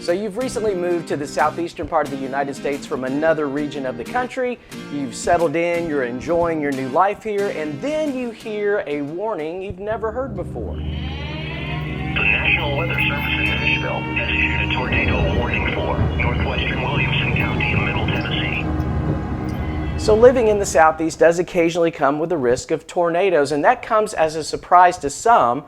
So you've recently moved to the southeastern part of the United States from another region of the country. You've settled in, you're enjoying your new life here, and then you hear a warning you've never heard before. The National Weather Service in Nashville has issued a tornado warning for northwestern Williamson County in Middle Tennessee. So living in the southeast does occasionally come with the risk of tornadoes, and that comes as a surprise to some,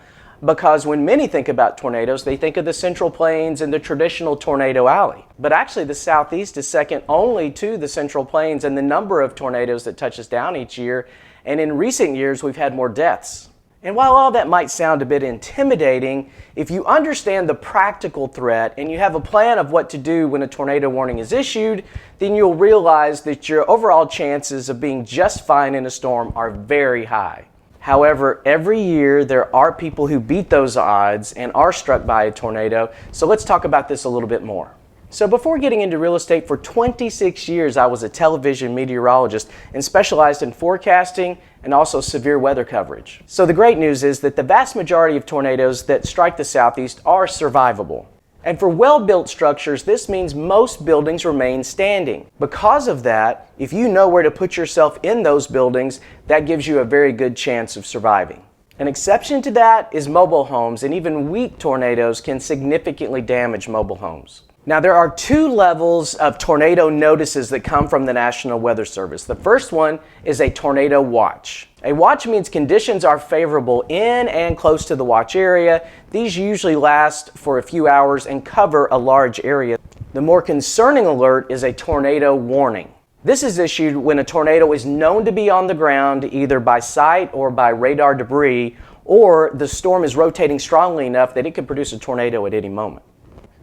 because when many think about tornadoes, they think of the Central Plains and the traditional tornado alley. But actually the southeast is second only to the Central Plains in the number of tornadoes that touches down each year, and in recent years we've had more deaths. And while all that might sound a bit intimidating, if you understand the practical threat and you have a plan of what to do when a tornado warning is issued, then you'll realize that your overall chances of being just fine in a storm are very high. However, every year there are people who beat those odds and are struck by a tornado, so let's talk about this a little bit more. So before getting into real estate, for 26 years I was a television meteorologist and specialized in forecasting and also severe weather coverage. So the great news is that the vast majority of tornadoes that strike the southeast are survivable. And for well-built structures, this means most buildings remain standing. Because of that, if you know where to put yourself in those buildings, that gives you a very good chance of surviving. An exception to that is mobile homes, and even weak tornadoes can significantly damage mobile homes. Now, there are two levels of tornado notices that come from the National Weather Service. The first one is a tornado watch. A watch means conditions are favorable in and close to the watch area. These usually last for a few hours and cover a large area. The more concerning alert is a tornado warning. This is issued when a tornado is known to be on the ground either by sight or by radar debris, or the storm is rotating strongly enough that it could produce a tornado at any moment.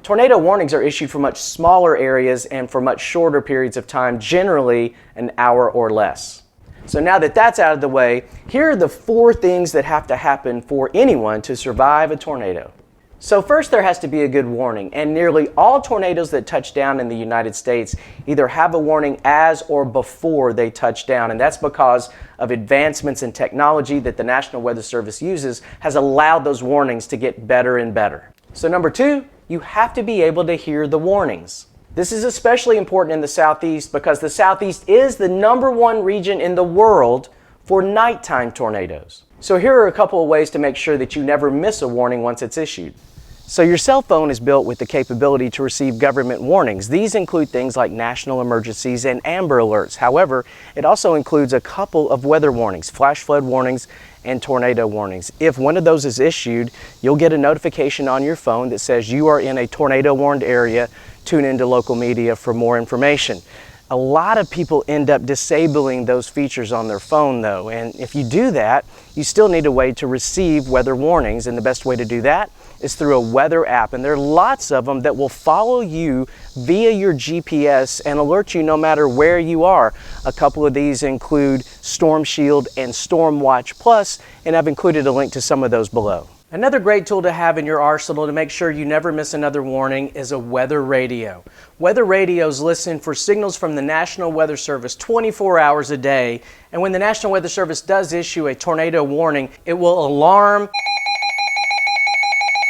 Tornado warnings are issued for much smaller areas and for much shorter periods of time, generally an hour or less. So now that that's out of the way, here are the 4 things that have to happen for anyone to survive a tornado. So first, there has to be a good warning, and nearly all tornadoes that touch down in the United States either have a warning as or before they touch down, and that's because of advancements in technology that the National Weather Service uses has allowed those warnings to get better and better. So number 2, you have to be able to hear the warnings. This is especially important in the Southeast because the Southeast is the #1 region in the world for nighttime tornadoes. So here are a couple of ways to make sure that you never miss a warning once it's issued. So your cell phone is built with the capability to receive government warnings. These include things like national emergencies and Amber Alerts. However, it also includes a couple of weather warnings, flash flood warnings, and tornado warnings. If one of those is issued, you'll get a notification on your phone that says you are in a tornado warned area. Tune into local media for more information. A lot of people end up disabling those features on their phone though, and if you do that, you still need a way to receive weather warnings, and the best way to do that is through a weather app, and there are lots of them that will follow you via your GPS and alert you no matter where you are. A couple of these include Storm Shield and Storm Watch Plus, and I've included a link to some of those below. Another great tool to have in your arsenal to make sure you never miss another warning is a weather radio. Weather radios listen for signals from the National Weather Service 24 hours a day, and when the National Weather Service does issue a tornado warning, it will alarm.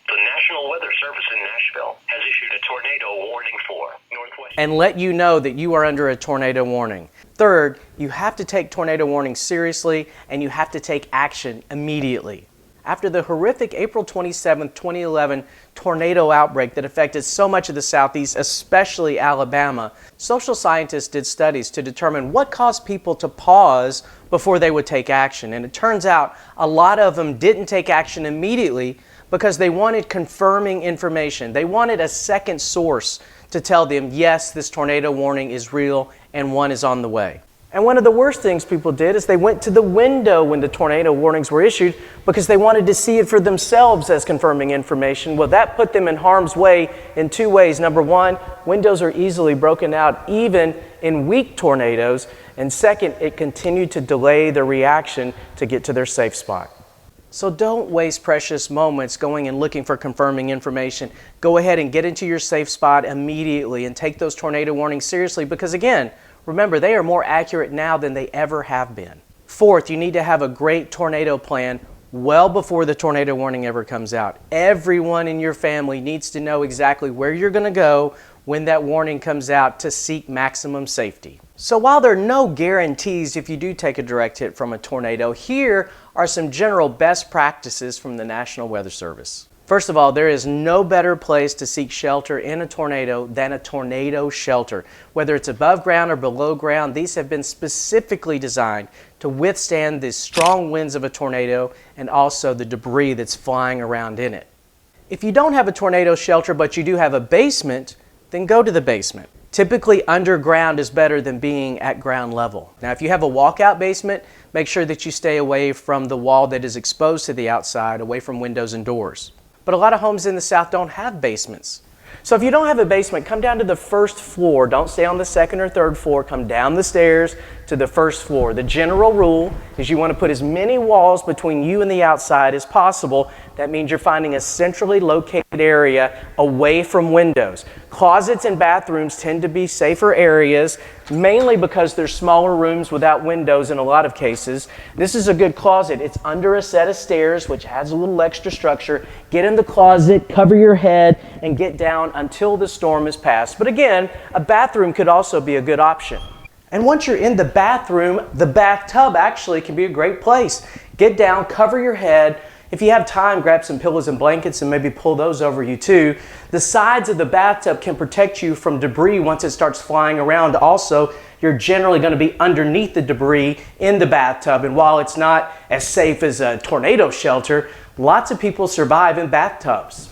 The National Weather Service in Nashville has issued a tornado warning for northwest And let you know that you are under a tornado warning. Third, you have to take tornado warnings seriously, and you have to take action immediately. After the horrific April 27, 2011 tornado outbreak that affected so much of the Southeast, especially Alabama, social scientists did studies to determine what caused people to pause before they would take action. And it turns out a lot of them didn't take action immediately because they wanted confirming information. They wanted a second source to tell them, yes, this tornado warning is real and one is on the way. And one of the worst things people did is they went to the window when the tornado warnings were issued because they wanted to see it for themselves as confirming information. Well, that put them in harm's way in 2 ways. Number 1, windows are easily broken out even in weak tornadoes. And second, it continued to delay the reaction to get to their safe spot. So don't waste precious moments going and looking for confirming information. Go ahead and get into your safe spot immediately and take those tornado warnings seriously because, again, remember, they are more accurate now than they ever have been. Fourth, you need to have a great tornado plan well before the tornado warning ever comes out. Everyone in your family needs to know exactly where you're going to go when that warning comes out to seek maximum safety. So while there are no guarantees if you do take a direct hit from a tornado, here are some general best practices from the National Weather Service. First of all, there is no better place to seek shelter in a tornado than a tornado shelter. Whether it's above ground or below ground, these have been specifically designed to withstand the strong winds of a tornado and also the debris that's flying around in it. If you don't have a tornado shelter but you do have a basement, then go to the basement. Typically underground is better than being at ground level. Now if you have a walkout basement, make sure that you stay away from the wall that is exposed to the outside, away from windows and doors. But a lot of homes in the South don't have basements. So if you don't have a basement, come down to the first floor. Don't stay on the second or third floor. Come down the stairs to the first floor. The general rule is you want to put as many walls between you and the outside as possible. That means you're finding a centrally located area away from windows. Closets and bathrooms tend to be safer areas, mainly because they're smaller rooms without windows in a lot of cases. This is a good closet. It's under a set of stairs, which adds a little extra structure. Get in the closet, cover your head, and get down until the storm is past. But again, a bathroom could also be a good option. And once you're in the bathroom, the bathtub actually can be a great place. Get down, cover your head. If you have time, grab some pillows and blankets and maybe pull those over you too. The sides of the bathtub can protect you from debris once it starts flying around. Also, you're generally going to be underneath the debris in the bathtub. And while it's not as safe as a tornado shelter, lots of people survive in bathtubs.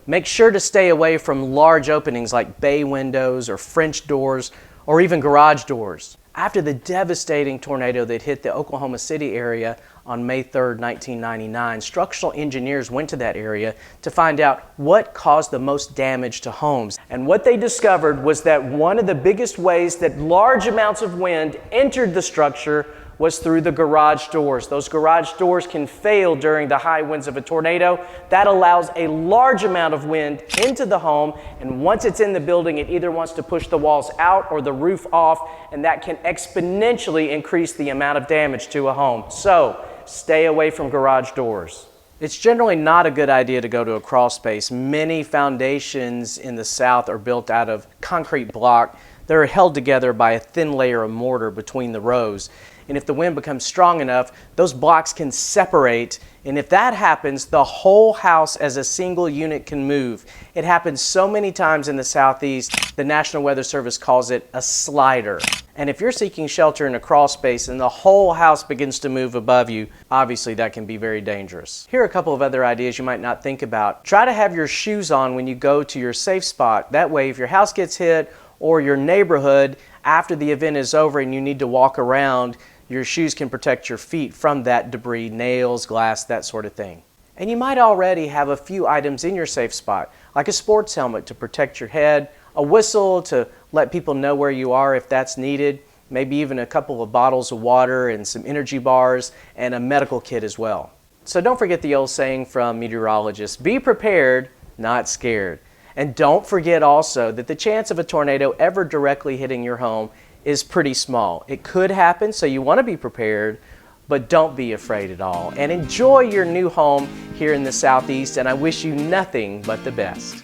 Make sure to stay away from large openings like bay windows or French doors or even garage doors. After the devastating tornado that hit the Oklahoma City area on May 3rd, 1999, structural engineers went to that area to find out what caused the most damage to homes. And what they discovered was that one of the biggest ways that large amounts of wind entered the structure was through the garage doors. Those garage doors can fail during the high winds of a tornado. That allows a large amount of wind into the home, and once it's in the building, it either wants to push the walls out or the roof off, and that can exponentially increase the amount of damage to a home. So, stay away from garage doors. It's generally not a good idea to go to a crawl space. Many foundations in the South are built out of concrete block. They're held together by a thin layer of mortar between the rows. And if the wind becomes strong enough, those blocks can separate. And if that happens, the whole house as a single unit can move. It happens so many times in the Southeast, the National Weather Service calls it a slider. And if you're seeking shelter in a crawl space and the whole house begins to move above you, obviously that can be very dangerous. Here are a couple of other ideas you might not think about. Try to have your shoes on when you go to your safe spot. That way, if your house gets hit or your neighborhood, after the event is over and you need to walk around, your shoes can protect your feet from that debris, nails, glass, that sort of thing. And you might already have a few items in your safe spot, like a sports helmet to protect your head, a whistle to let people know where you are if that's needed, maybe even a couple of bottles of water and some energy bars, and a medical kit as well. So don't forget the old saying from meteorologists, be prepared, not scared. And don't forget also that the chance of a tornado ever directly hitting your home is pretty small. It could happen, so you want to be prepared, but don't be afraid at all. And enjoy your new home here in the Southeast, and I wish you nothing but the best.